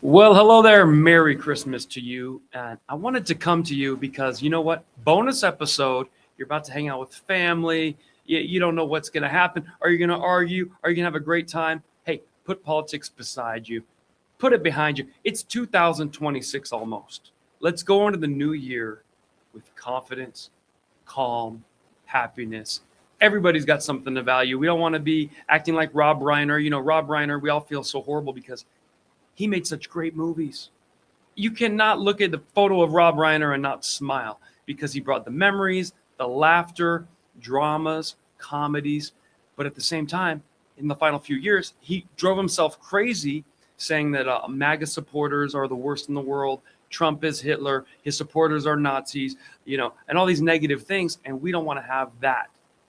Well, hello there. Merry Christmas to you. And I wanted to come to you because you know what? Bonus episode. You're about to hang out with family. You don't know what's going to happen. Are you going to argue? Are you going to have a great time? Hey, put politics beside you. Put it behind you. It's 2026 almost. Let's go into the new year with confidence, calm, happiness. Everybody's got something to value. We don't want to be acting like Rob Reiner. You know, Rob Reiner, we all feel so horrible because he made such great movies. You cannot look at the photo of Rob Reiner and not smile because he brought the memories, the laughter, dramas, comedies. But at the same time, in the final few years, he drove himself crazy saying that MAGA supporters are the worst in the world. Trump is Hitler. His supporters are Nazis, you know, and all these negative things. And we don't want to have that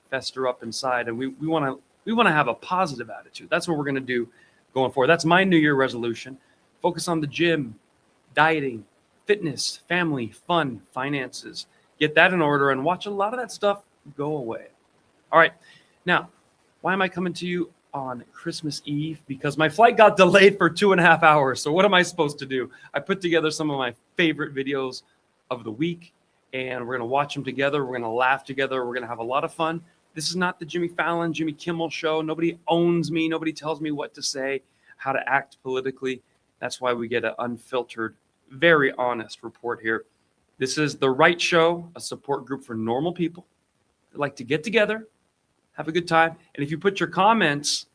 fester up inside. And we want to have a positive attitude. That's what we're going to do going forward. That's my New Year resolution. Focus on the gym, dieting, fitness, family, fun, finances. Get that in order and watch a lot of that stuff go away. All right. Now, why am I coming to you on Christmas Eve? Because my flight got delayed for 2.5 hours. So what am I supposed to do? I put together some of my favorite videos of the week, and we're going to watch them together. We're going to laugh together. We're going to have a lot of fun. This is not the Jimmy Fallon, Jimmy Kimmel show. Nobody owns me. Nobody tells me what to say, how to act politically. That's why we get an unfiltered, very honest report here. This is The Right Show, a support group for normal people that like to get together, have a good time. And if you put your comments,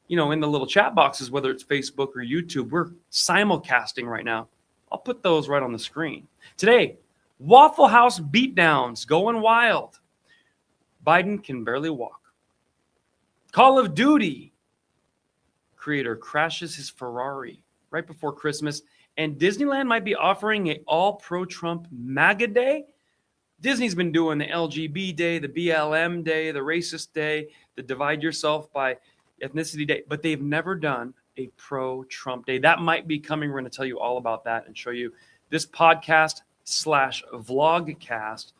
you know, in the little chat boxes, whether it's Facebook or YouTube, we're simulcasting right now. I'll put those right on the screen. Today, Waffle House beatdowns going wild. Biden can barely walk. Call of Duty creator crashes his Ferrari right before Christmas, and Disneyland might be offering an all pro-Trump MAGA day. Disney's been doing the LGB day, the BLM day, the racist day, the divide yourself by ethnicity day, but they've never done a pro-Trump day. That might be coming. We're going to tell you all about that and show you. This podcast / vlogcast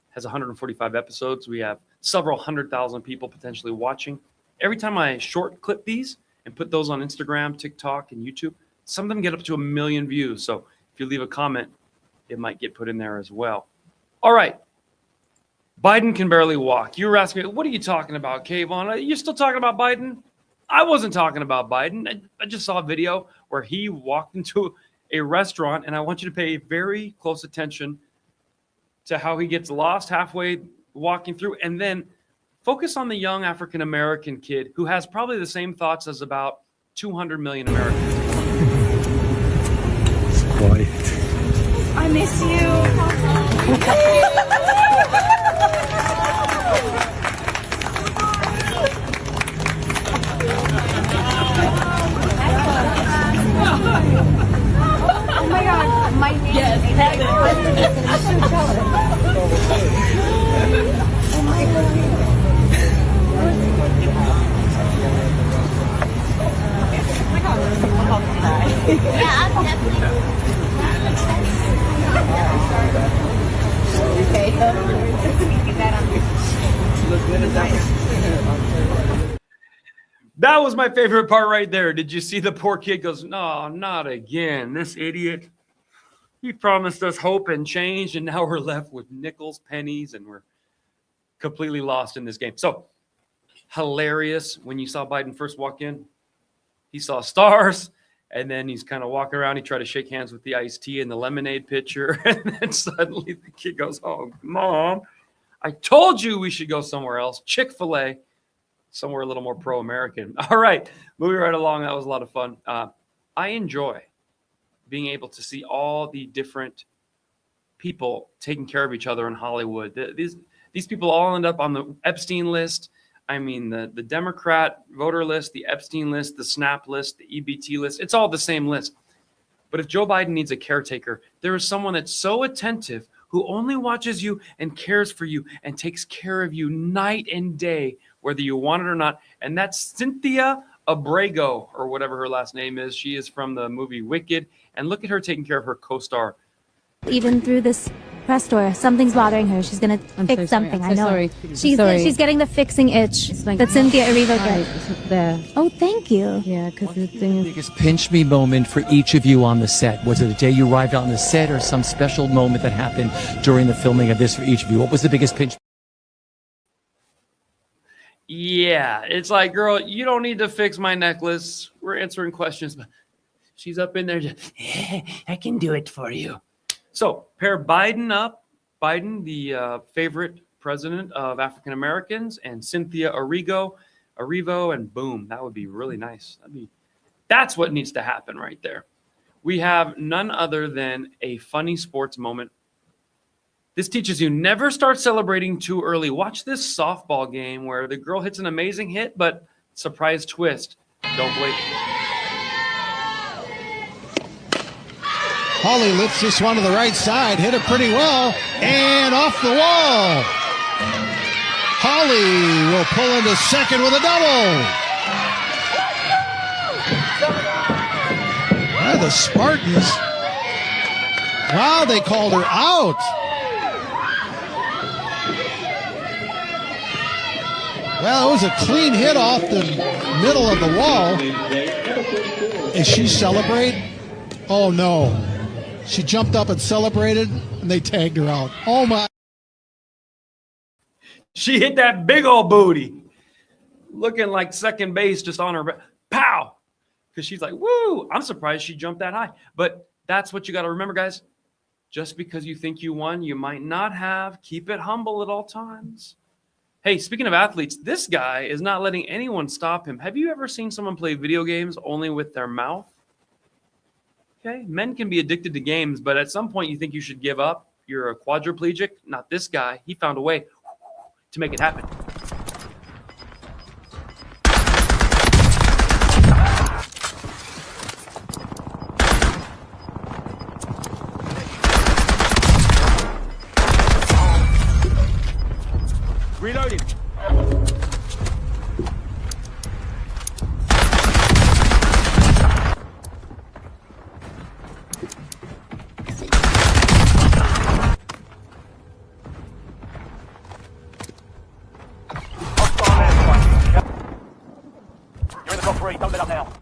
has 145 episodes. We have several 100,000 people potentially watching. Every time I short clip these and put those on Instagram, TikTok, and YouTube, some of them get up to 1 million views. So if you leave a comment, it might get put in there as well. All right. Biden can barely walk. You were asking me, what are you talking about, Kayvon? Are you still talking about Biden? I wasn't talking about Biden. I just saw a video where he walked into a restaurant, and I want you to pay very close attention to how he gets lost halfway walking through, and then focus on the young African-American kid who has probably the same thoughts as about 200 million Americans. It's quiet. I miss you. Oh my God, my name is Heather. I'm so jealous. Oh my God. Yeah, I'm definitely. That was my favorite part right there. Did you see the poor kid goes, no, not again. This idiot. He promised us hope and change, and now we're left with nickels, pennies, and we're completely lost in this game. So hilarious when you saw Biden first walk in. He saw stars, and then he's kind of walking around. He tried to shake hands with the iced tea and the lemonade pitcher, and then suddenly the kid goes, oh, Mom, I told you we should go somewhere else. Chick-fil-A, somewhere a little more pro-American. All right, moving right along. That was a lot of fun. I enjoy being able to see all the different people taking care of each other in Hollywood. These people all end up on the Epstein list. I mean, the Democrat voter list, the Epstein list, the SNAP list, the EBT list. It's all the same list. But if Joe Biden needs a caretaker, there is someone that's so attentive who only watches you and cares for you and takes care of you night and day, whether you want it or not. And that's Cynthia Erivo, or whatever her last name is. She is from the movie Wicked. And look at her taking care of her co-star. Even through this press tour. Something's bothering her. She's gonna fix something. I know. Sorry. She's getting the fixing itch that Cynthia Erivo gets. It's there. Oh, thank you. Yeah, because the thing is, Biggest pinch me moment for each of you on the set? Was it the day you arrived on the set or some special moment that happened during the filming of this for each of you? What was the biggest pinch? Yeah, it's like, girl, you don't need to fix my necklace. We're answering questions, but she's up in there just, I can do it for you. So pair Biden up. Biden, the favorite president of African Americans, and Cynthia Erivo, and boom, that would be really nice. That's what needs to happen right there. We have none other than a funny sports moment. This teaches you never start celebrating too early. Watch this softball game where the girl hits an amazing hit, but surprise twist. Don't wait. Holly lifts this one to the right side, hit it pretty well, and off the wall. Holly will pull into second with a double. Well, the Spartans, wow, they called her out. Well, it was a clean hit off the middle of the wall. Is she celebrate? Oh, no. She jumped up and celebrated, and they tagged her out. Oh, my. She hit that big old booty. Looking like second base just on her. Pow! Because she's like, woo! I'm surprised she jumped that high. But that's what you got to remember, guys. Just because you think you won, you might not have. Keep it humble at all times. Hey, speaking of athletes, this guy is not letting anyone stop him. Have you ever seen someone play video games only with their mouth? Okay, men can be addicted to games, but at some point you think you should give up. You're a quadriplegic. Not this guy. He found a way to make it happen. Reloading. You're in the top three. Don't let up now.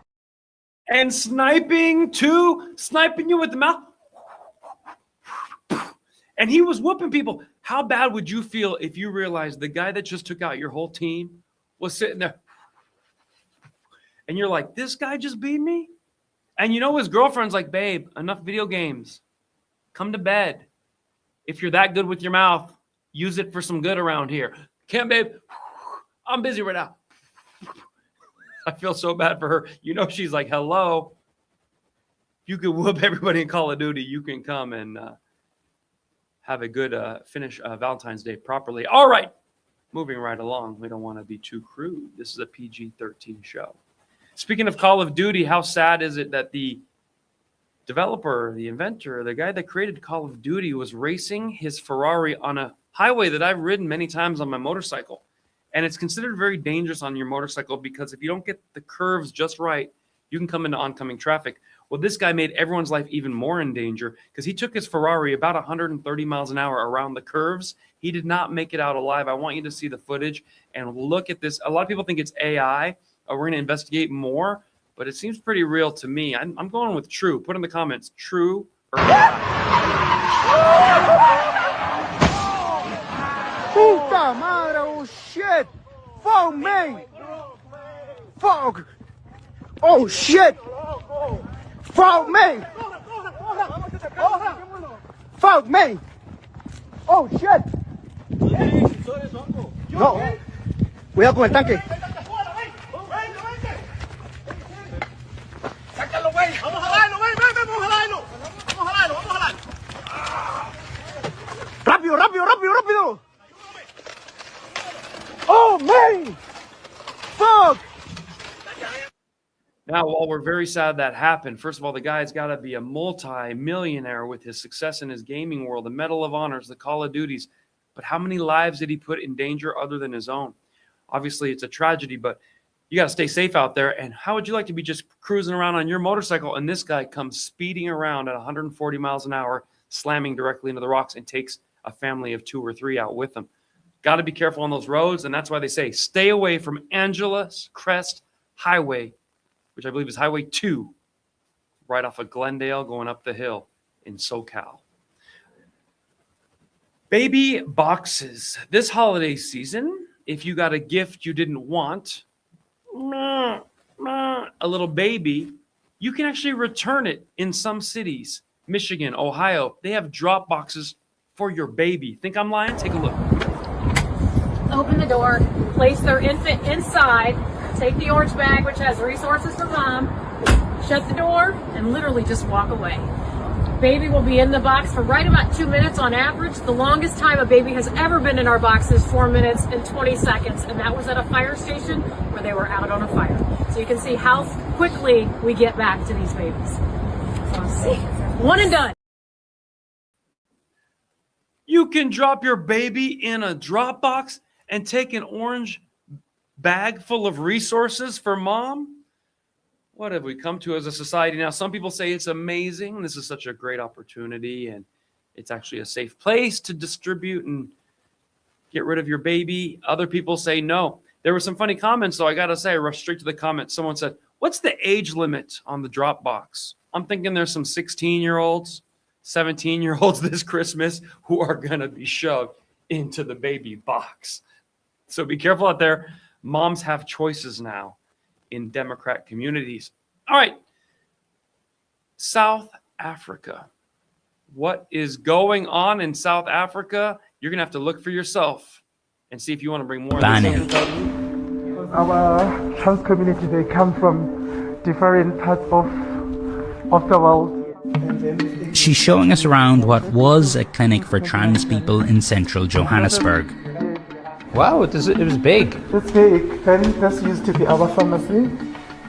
And sniping you with the mouth. And he was whooping people. How bad would you feel if you realized the guy that just took out your whole team was sitting there? And you're like, this guy just beat me? And you know his girlfriend's like, babe, enough video games. Come to bed. If you're that good with your mouth, use it for some good around here. Can't, babe? I'm busy right now. I feel so bad for her. You know she's like, hello. You could whoop everybody in Call of Duty. You can come and have a good finish Valentine's Day properly. All right, moving right along. We don't want to be too crude. This is a PG-13 show. Speaking of Call of Duty, how sad is it that the developer, the inventor, the guy that created Call of Duty was racing his Ferrari on a highway that I've ridden many times on my motorcycle. And it's considered very dangerous on your motorcycle because if you don't get the curves just right, you can come into oncoming traffic. Well, this guy made everyone's life even more in danger because he took his Ferrari about 130 miles an hour around the curves. He did not make it out alive. I want you to see the footage and look at this. A lot of people think it's AI. We're going to investigate more, but it seems pretty real to me. I'm going with true. Put in the comments, true or AI. Puta madre, oh shit! Fuck me! Fuck! Oh shit! Fuck me! Fuck me! Oh shit! No. Cuidado con el tanque. Sácalo, güey. Vamos a jalarlo, güey. Vamos a jalarlo. Vamos a jalarlo, vamos a jalarlo. Rápido, rápido, rápido, rápido. Oh man! Fuck! Now, while we're very sad that happened, first of all, the guy's got to be a multi-millionaire with his success in his gaming world, the Medal of Honors, the Call of Duties. But how many lives did he put in danger other than his own? Obviously, it's a tragedy, but you got to stay safe out there. And how would you like to be just cruising around on your motorcycle and this guy comes speeding around at 140 miles an hour, slamming directly into the rocks and takes a family of 2 or 3 out with them. Got to be careful on those roads, and that's why they say stay away from Angeles Crest Highway, which I believe is Highway 2, right off of Glendale going up the hill in SoCal. Baby boxes. This holiday season, if you got a gift you didn't want, a little baby, you can actually return it in some cities. Michigan, Ohio, they have drop boxes for your baby. Think I'm lying? Take a look. Open the door, place their infant inside, take the orange bag, which has resources for mom, shut the door, and literally just walk away. Baby will be in the box for right about 2 minutes on average. The longest time a baby has ever been in our box is 4 minutes and 20 seconds, and that was at a fire station where they were out on a fire. So you can see how quickly we get back to these babies. So see, one and done. You can drop your baby in a drop box and take an orange bag full of resources for mom? What have we come to as a society now? Some people say it's amazing. This is such a great opportunity, and it's actually a safe place to distribute and get rid of your baby. Other people say no. There were some funny comments, though. I got to say, I rushed straight to the comments. Someone said, what's the age limit on the drop box? I'm thinking there's some 16-year-olds, 17-year-olds this Christmas who are going to be shoved into the baby box. So be careful out there. Moms have choices now in Democrat communities. All right. South Africa. What is going on in South Africa? You're going to have to look for yourself and see if you want to bring more of this up. Our trans community, they come from different parts of the world. She's showing us around what was a clinic for trans people in central Johannesburg. Wow, it was big. It's big. Then this used to be our pharmacy.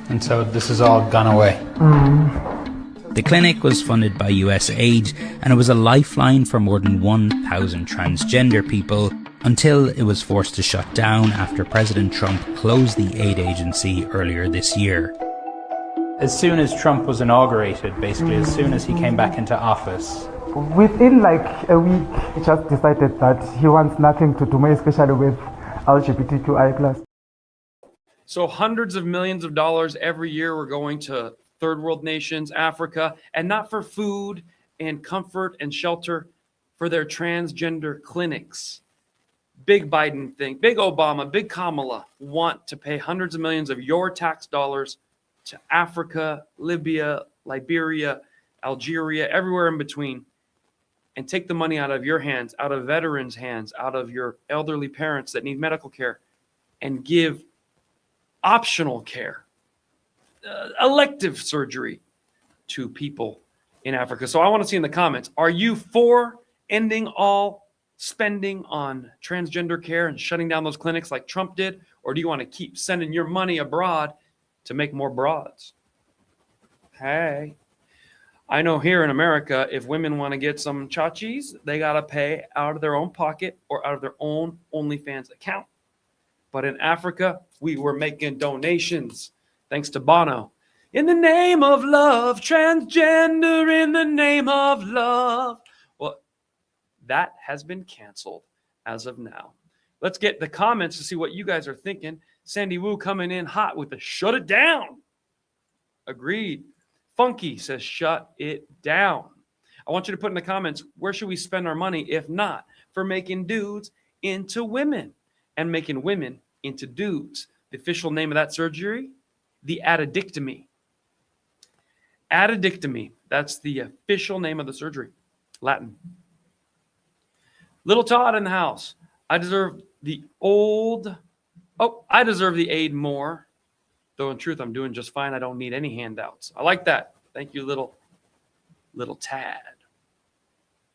And so this has all gone away. The clinic was funded by US aid, and it was a lifeline for more than 1,000 transgender people until it was forced to shut down after President Trump closed the aid agency earlier this year. As soon as Trump was inaugurated, basically, as soon as he came back into office, within like a week, he just decided that he wants nothing to do, especially with LGBTQI+. So hundreds of millions of dollars every year were going to third world nations, Africa, and not for food and comfort and shelter, for their transgender clinics. Big Biden thing, big Obama, big Kamala want to pay hundreds of millions of your tax dollars to Africa, Libya, Liberia, Algeria, everywhere in between, and take the money out of your hands, out of veterans' hands, out of your elderly parents that need medical care, and give optional care, elective surgery to people in Africa. So I want to see in the comments, are you for ending all spending on transgender care and shutting down those clinics like Trump did? Or do you want to keep sending your money abroad to make more broads? Hey, I know here in America, if women want to get some chachis, they got to pay out of their own pocket or out of their own OnlyFans account. But in Africa, we were making donations, thanks to Bono. In the name of love, transgender in the name of love. Well, that has been canceled as of now. Let's get the comments to see what you guys are thinking. Sandy Wu coming in hot with the shut it down. Agreed. Funky says shut it down. I want you to put in the comments, where should we spend our money if not for making dudes into women and making women into dudes? The official name of that surgery, the addictomy. Addictomy. That's the official name of the surgery. Latin. Little Todd in the house. I deserve the aid more. Though in truth, I'm doing just fine. I don't need any handouts. I like that. Thank you, little Tad.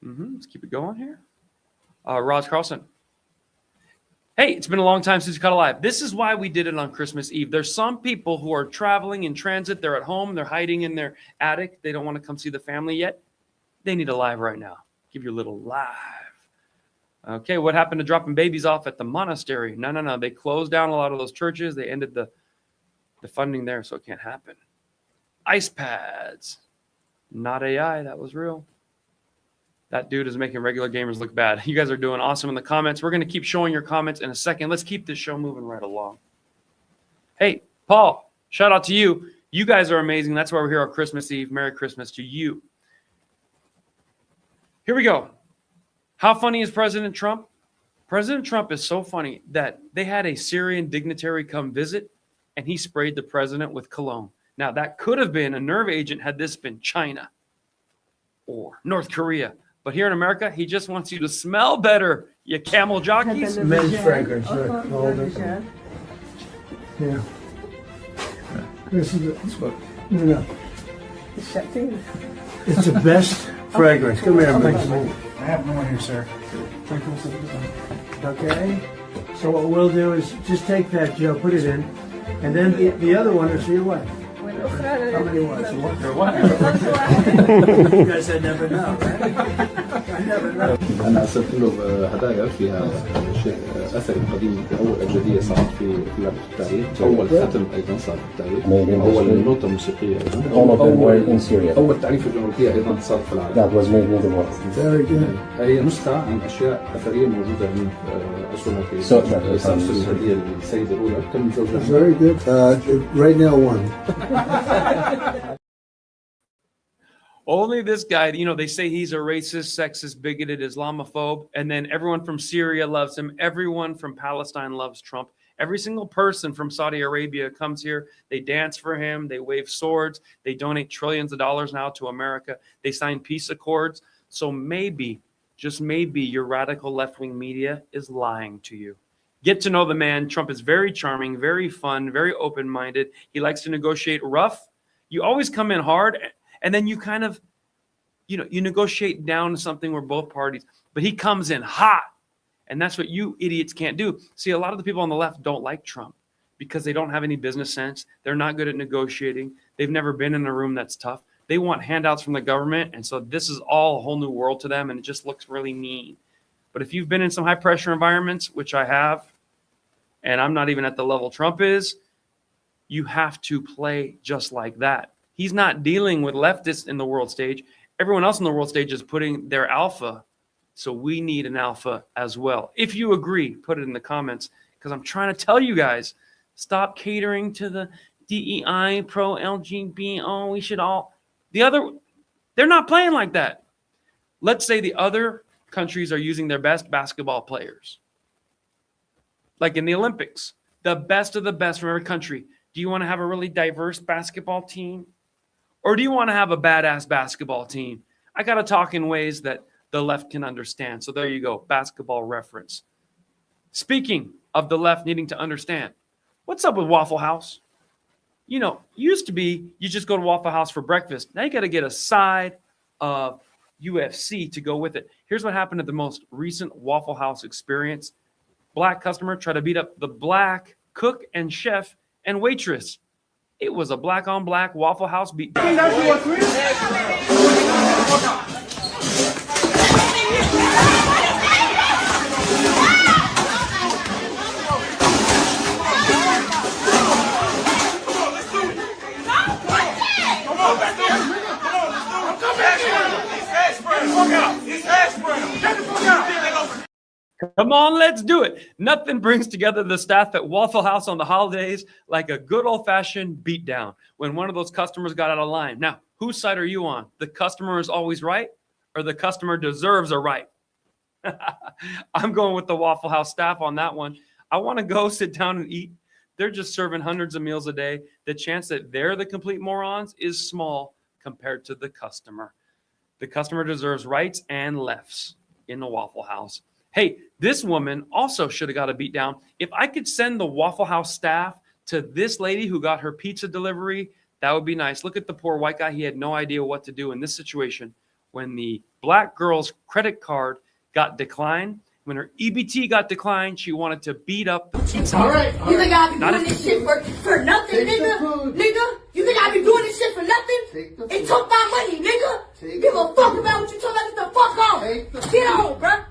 Let's keep it going here. Roz Carlson. Hey, it's been a long time since you caught alive. This is why we did it on Christmas Eve. There's some people who are traveling in transit. They're at home. They're hiding in their attic. They don't want to come see the family yet. They need a live right now. Give your little live. Okay, what happened to dropping babies off at the monastery? No. They closed down a lot of those churches. They ended the funding there, so it can't happen. Ice pads. Not AI. That was real. That dude is making regular gamers look bad. You guys are doing awesome in the comments. We're going to keep showing your comments in a second. Let's keep this show moving right along. Hey, Paul, shout out to you. You guys are amazing. That's why we're here on Christmas Eve. Merry Christmas to you. Here we go. How funny is President Trump? President Trump is so funny that they had a Syrian dignitary come visit, and he sprayed the president with cologne. Now, that could have been a nerve agent had this been China or North Korea. But here in America, he just wants you to smell better, you camel jockeys. Men's fragrance, yeah. This is it's the best fragrance. Come here, man. I have more here, sir. Okay. So what we'll do is just take that, Joe, put it in, and then the other one is for your wife. How many ones? One for what? You guys, I never know, right? I never know. أنا أرسلت له هدايا فيها شيء أثري قديم أول أبجدية صارت في لعبة التاريخ، أول ختم أيضا صار في التاريخ، أول نوتة موسيقية أيضا، أول تعريف الجمهورية أيضا صارت في العالم. That was made in the world. Very good. هي نسخة عن أشياء أثرية موجودة من أصولها في أرسل الهدية للسيدة الأولى كم زوجها. Very good. Right now, one. Only this guy, you know, they say he's a racist, sexist, bigoted Islamophobe, and then everyone from Syria loves him. Everyone from Palestine loves Trump. Every single person from Saudi Arabia comes here. They dance for him. They wave swords. They donate trillions of dollars now to America. They sign peace accords. So maybe, just maybe, your radical left-wing media is lying to you. Get to know the man. Trump is very charming, very fun, very open-minded. He likes to negotiate rough. You always come in hard, and then you kind of, you know, you negotiate down something where both parties, but he comes in hot. And that's what you idiots can't do. See, a lot of the people on the left don't like Trump because they don't have any business sense. They're not good at negotiating. They've never been in a room that's tough. They want handouts from the government. And so this is all a whole new world to them. And it just looks really mean. But if you've been in some high pressure environments, which I have, and I'm not even at the level Trump is, you have to play just like that. He's not dealing with leftists in the world stage. Everyone else in the world stage is putting their alpha. So we need an alpha as well. If you agree, put it in the comments, because I'm trying to tell you guys, stop catering to the DEI, pro-LGBT, oh, we should all. They're not playing like that. Let's say the other countries are using their best basketball players. Like in the Olympics, the best of the best from every country. Do you want to have a really diverse basketball team? Or do you want to have a badass basketball team? I got to talk in ways that the left can understand. So there you go, basketball reference. Speaking of the left needing to understand, what's up with Waffle House? You know, used to be you just go to Waffle House for breakfast. Now you got to get a side of UFC to go with it. Here's what happened at the most recent Waffle House experience. Black customer tried to beat up the black cook and chef and waitress. It was a black on black Waffle House beat. Come on, let's do it. Nothing brings together the staff at Waffle House on the holidays like a good old-fashioned beatdown when one of those customers got out of line. Now, whose side are you on? The customer is always right, or the customer deserves a right? I'm going with the Waffle House staff on that one. I want to go sit down and eat. They're just serving hundreds of meals a day. The chance that they're the complete morons is small compared to the customer. The customer deserves rights and lefts in the Waffle House. Hey, this woman also should have got a beat down. If I could send the Waffle House staff to this lady who got her pizza delivery, that would be nice. Look at the poor white guy. He had no idea what to do in this situation. When the black girl's credit card got declined, when her EBT got declined, she wanted to beat up the pizza. All right. You think I be doing this shit for nothing, nigga? Nigga? You think I be doing this shit for nothing? It took my money, nigga. Give a fuck about what you talking about. Get the fuck on. Get on, bruh.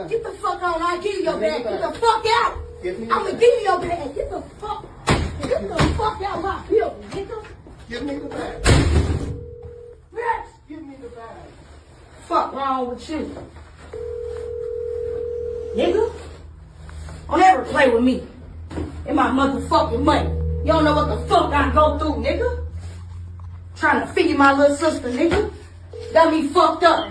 Get the fuck on. I'll give you your bag. Get the fuck out. I'm gonna give you your bag. Get the fuck out my building, nigga. Give me the bag. Yes. Give me the bag. Fuck. fuck wrong with you? Nigga, don't ever play with me and my motherfucking money. You don't know what the fuck I go through, nigga. Trying to feed my little sister, nigga. Got me fucked up.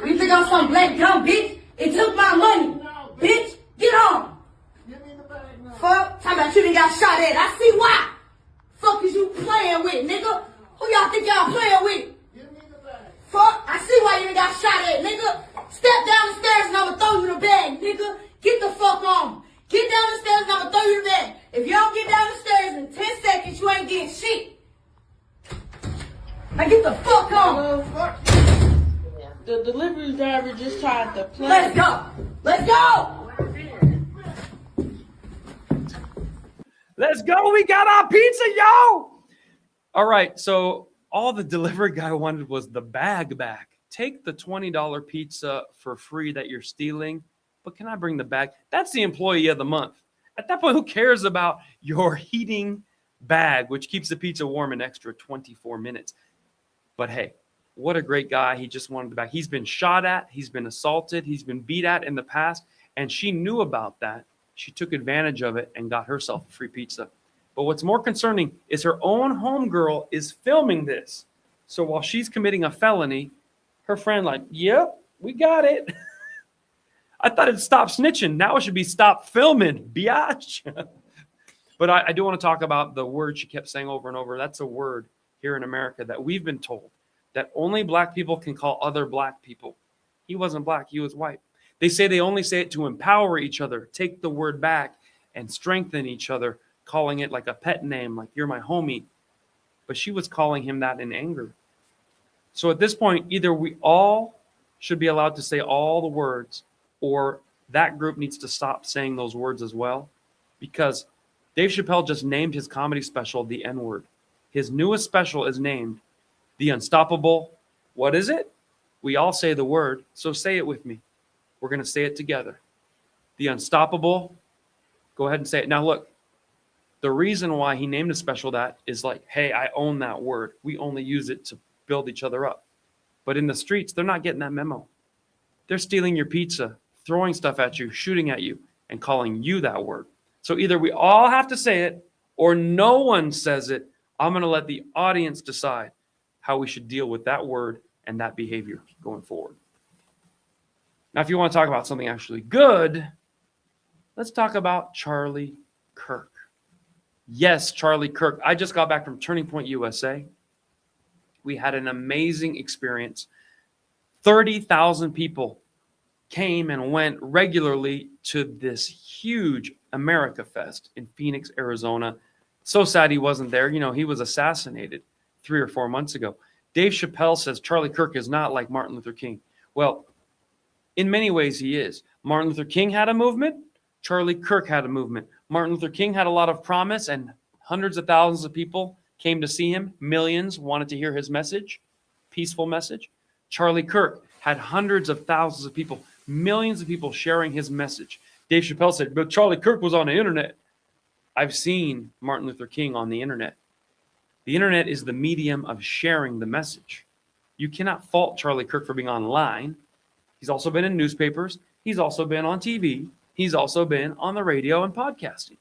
You think I'm some black dumb bitch? It took my money. Bitch, get on. Fuck, talking about you done got shot at. I see why. Fuck is you playing with, nigga? Who y'all think y'all playing with? Fuck, I see why you done got shot at, nigga. Step down the stairs and I'ma throw you the bag, nigga. Get the fuck on. Get down the stairs and I'ma throw you the bag. If you don't get down the stairs in 10 seconds, you ain't getting shit. Now get the fuck on. The delivery driver just tried to play. Let's go. Let's go. Let's go. We got our pizza, yo. All right. So all the delivery guy wanted was the bag back. Take the $20 pizza for free that you're stealing, but can I bring the bag? That's the employee of the month. At that point, who cares about your heating bag, which keeps the pizza warm an extra 24 minutes? But hey, what a great guy. He just wanted the bag. He's been shot at. He's been assaulted. He's been beat at in the past. And she knew about that. She took advantage of it and got herself a free pizza. But what's more concerning is her own homegirl is filming this. So while she's committing a felony, her friend like, yep, we got it. I thought it'd stop snitching. Now it should be stop filming, biatch. But I do want to talk about the word she kept saying over and over. That's a word here in America that we've been told that only black people can call other black people. He wasn't black, he was white. They say they only say it to empower each other, take the word back and strengthen each other, calling it like a pet name, like you're my homie. But she was calling him that in anger. So at this point, either we all should be allowed to say all the words, or that group needs to stop saying those words as well. Because Dave Chappelle just named his comedy special the N-word. His newest special is named The Unstoppable. What is it? We all say the word, so say it with me. We're going to say it together. The Unstoppable. Go ahead and say it. Now look, the reason why he named the special that is like, hey, I own that word. We only use it to build each other up. But in the streets, they're not getting that memo. They're stealing your pizza, throwing stuff at you, shooting at you, and calling you that word. So either we all have to say it or no one says it. I'm going to let the audience decide how we should deal with that word and that behavior going forward. Now, if you want to talk about something actually good, let's talk about Charlie Kirk. Yes, Charlie Kirk. I just got back from Turning Point USA. We had an amazing experience. 30,000 people came and went regularly to this huge America Fest in Phoenix, Arizona. So sad he wasn't there. You know, he was assassinated 3 or 4 months ago. Dave Chappelle says Charlie Kirk is not like Martin Luther King. Well, in many ways he is. Martin Luther King had a movement. Charlie Kirk had a movement. Martin Luther King had a lot of promise and hundreds of thousands of people came to see him. Millions wanted to hear his message, peaceful message. Charlie Kirk had hundreds of thousands of people, millions of people sharing his message. Dave Chappelle said, but Charlie Kirk was on the internet. I've seen Martin Luther King on the internet. The internet is the medium of sharing the message. You cannot fault Charlie Kirk for being online. He's also been in newspapers. He's also been on TV. He's also been on the radio and podcasting.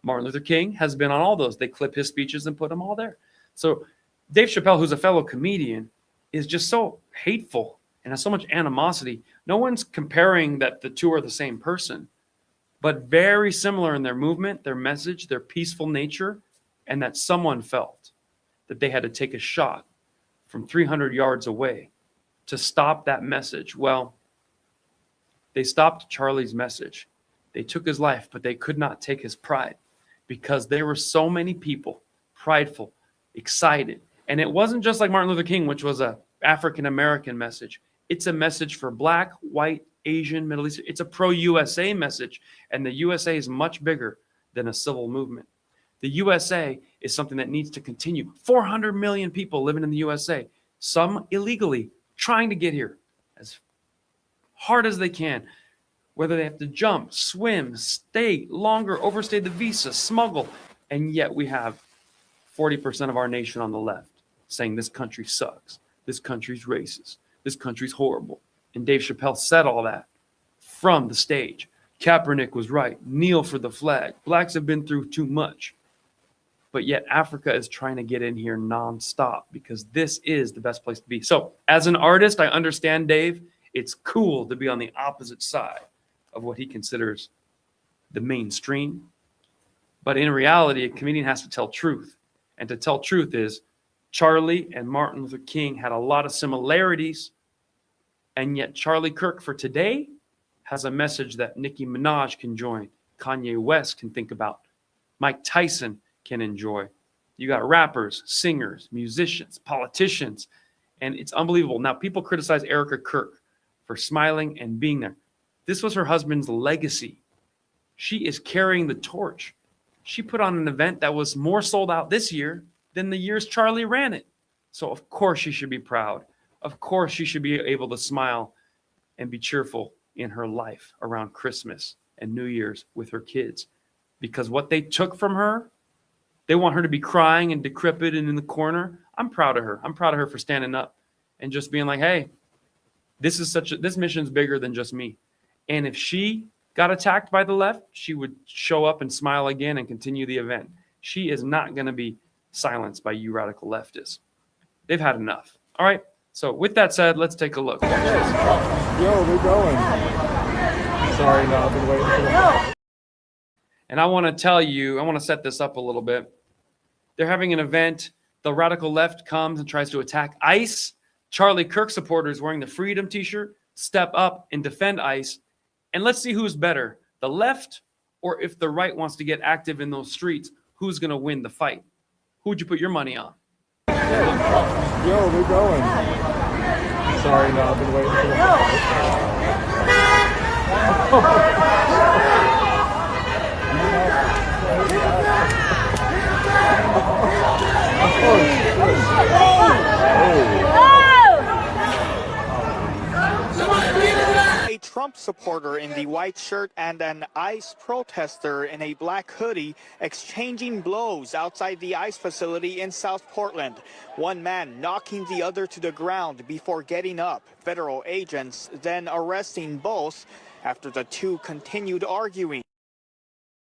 Martin Luther King has been on all those. They clip his speeches and put them all there. So Dave Chappelle, who's a fellow comedian, is just so hateful and has so much animosity. No one's comparing that the two are the same person, but very similar in their movement, their message, their peaceful nature, and that someone felt that they had to take a shot from 300 yards away to stop that message. Well, they stopped Charlie's message. They took his life, but they could not take his pride because there were so many people prideful, excited. And it wasn't just like Martin Luther King, which was a African-American message. It's a message for Black, white, Asian, Middle Eastern. It's a pro-USA message. And the USA is much bigger than a civil movement. The USA is something that needs to continue. 400 million people living in the USA, some illegally, trying to get here as hard as they can, whether they have to jump, swim, stay longer, overstay the visa, smuggle. And yet we have 40% of our nation on the left saying this country sucks. This country's racist. This country's horrible. And Dave Chappelle said all that from the stage. Kaepernick was right. Kneel for the flag. Blacks have been through too much. But yet Africa is trying to get in here nonstop because this is the best place to be. So as an artist, I understand Dave. It's cool to be on the opposite side of what he considers the mainstream. But in reality, a comedian has to tell truth. And to tell truth is Charlie and Martin Luther King had a lot of similarities. And yet Charlie Kirk for today has a message that Nicki Minaj can join, Kanye West can think about, Mike Tyson can enjoy. You got rappers, singers, musicians, politicians, and it's unbelievable. Now, people criticize Erica Kirk for smiling and being there. This was her husband's legacy. She is carrying the torch. She put on an event that was more sold out this year than the years Charlie ran it. So of course she should be proud. Of course she should be able to smile and be cheerful in her life around Christmas and New Year's with her kids. Because what they took from her, they want her to be crying and decrepit and in the corner. I'm proud of her. I'm proud of her for standing up and just being like, hey, this mission's bigger than just me. And if she got attacked by the left, she would show up and smile again and continue the event. She is not going to be silenced by you radical leftists. They've had enough. All right. So with that said, let's take a look. Yo, we're going. Sorry, no, I've been waiting for the... And I want to tell you, I want to set this up a little bit. They're having an event. The radical left comes and tries to attack ICE. Charlie Kirk supporters wearing the Freedom t-shirt step up and defend ICE. And let's see who's better, the left, or if the right wants to get active in those streets, who's going to win the fight? Who would you put your money on? Yo, we're going. Sorry, no, I've been waiting for A Trump supporter in the white shirt and an ICE protester in a black hoodie exchanging blows outside the ICE facility in South Portland. One man knocking the other to the ground before getting up. Federal agents then arresting both after the two continued arguing.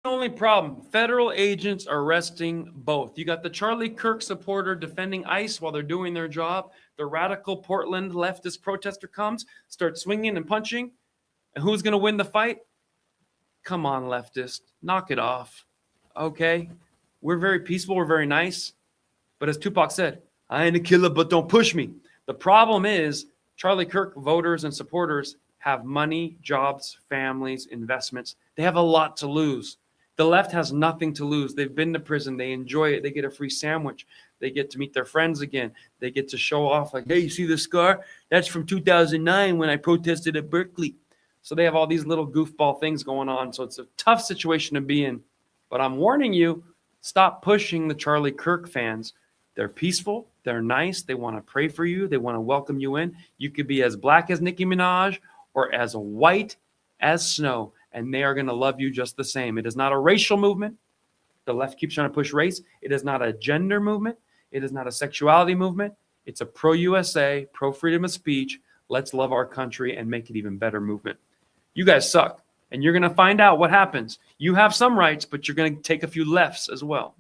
The only problem, federal agents arresting both. You got the Charlie Kirk supporter defending ICE while they're doing their job. The radical Portland leftist protester comes, starts swinging and punching. And who's going to win the fight? Come on, leftist. Knock it off. Okay? We're very peaceful. We're very nice. But as Tupac said, I ain't a killer, but don't push me. The problem is Charlie Kirk voters and supporters have money, jobs, families, investments. They have a lot to lose. The left has nothing to lose. They've been to prison. They enjoy it. They get a free sandwich. They get to meet their friends again. They get to show off like, hey, you see this scar? That's from 2009 when I protested at Berkeley. So they have all these little goofball things going on. So it's a tough situation to be in. But I'm warning you, stop pushing the Charlie Kirk fans. They're peaceful. They're nice. They want to pray for you. They want to welcome you in. You could be as black as Nicki Minaj or as white as snow, and they are going to love you just the same. It is not a racial movement. The left keeps trying to push race. It is not a gender movement. It is not a sexuality movement. It's a pro-USA, pro-freedom of speech. Let's love our country and make it even better movement. You guys suck, and you're going to find out what happens. You have some rights, but you're going to take a few lefts as well.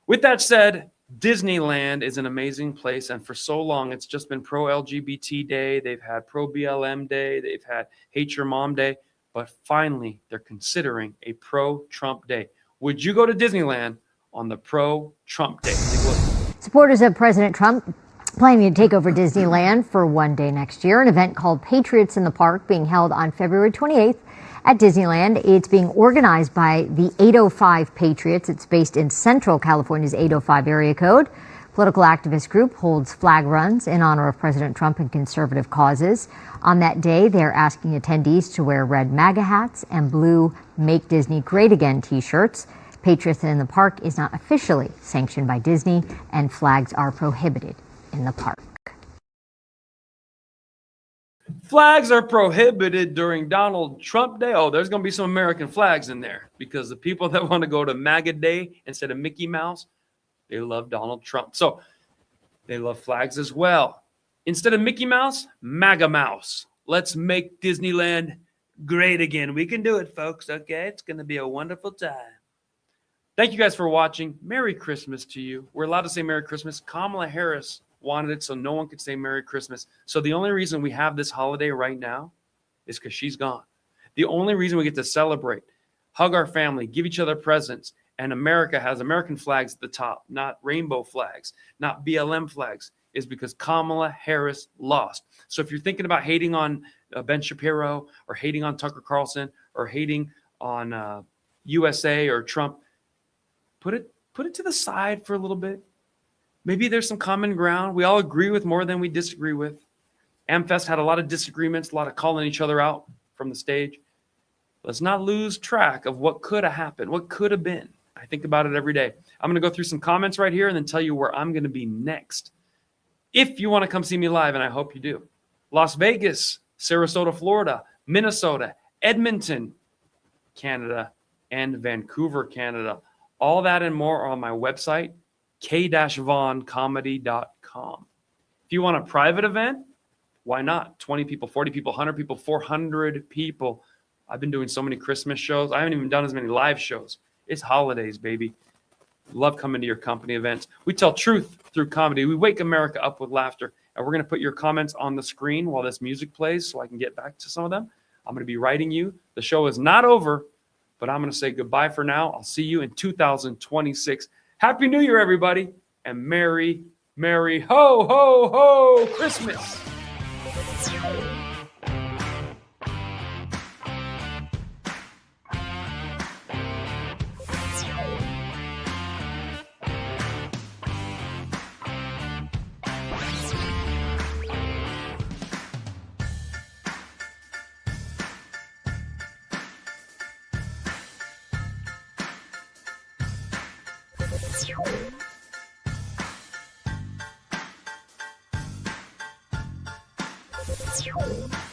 With that said, Disneyland is an amazing place, and for so long, it's just been pro-LGBT day. They've had pro-BLM day. They've had hate your mom day. But finally, they're considering a pro-Trump day. Would you go to Disneyland on the pro-Trump day? Take a look. Supporters of President Trump planning to take over Disneyland for one day next year, an event called Patriots in the Park being held on February 28th at Disneyland. It's being organized by the 805 Patriots. It's based in Central California's 805 area code. Political activist group holds flag runs in honor of President Trump and conservative causes. On that day, they're asking attendees to wear red MAGA hats and blue Make Disney Great Again t-shirts. Patriots in the Park is not officially sanctioned by Disney, and flags are prohibited in the park. Flags are prohibited during Donald Trump Day. Oh, there's going to be some American flags in there because the people that want to go to MAGA Day instead of Mickey Mouse, they love Donald Trump. So they love flags as well. Instead of Mickey Mouse, MAGA Mouse. Let's make Disneyland great again. We can do it, folks. Okay, it's going to be a wonderful time. Thank you guys for watching. Merry Christmas to you. We're allowed to say Merry Christmas. Kamala Harris wanted it so no one could say Merry Christmas. So the only reason we have this holiday right now is because she's gone. The only reason we get to celebrate, hug our family, give each other presents, and America has American flags at the top, not rainbow flags, not BLM flags, is because Kamala Harris lost. So if you're thinking about hating on Ben Shapiro or hating on Tucker Carlson or hating on USA or Trump, put it to the side for a little bit. Maybe there's some common ground. We all agree with more than we disagree with. AmFest had a lot of disagreements, a lot of calling each other out from the stage. Let's not lose track of what could have happened, what could have been. I think about it every day. I'm going to go through some comments right here and then tell you where I'm going to be next. If you want to come see me live, and I hope you do. Las Vegas, Sarasota, Florida, Minnesota, Edmonton, Canada, and Vancouver, Canada. All that and more are on my website, k-vaughncomedy.com. If you want a private event, why not? 20 people, 40 people, 100 people, 400 people. I've been doing so many Christmas shows. I haven't even done as many live shows. It's holidays, baby. Love coming to your company events. We tell truth through comedy. We wake America up with laughter. And we're going to put your comments on the screen while this music plays so I can get back to some of them. I'm going to be writing you. The show is not over, but I'm going to say goodbye for now. I'll see you in 2026. Happy New Year, everybody. And Merry, Merry, ho, ho, ho, Christmas. Patriots.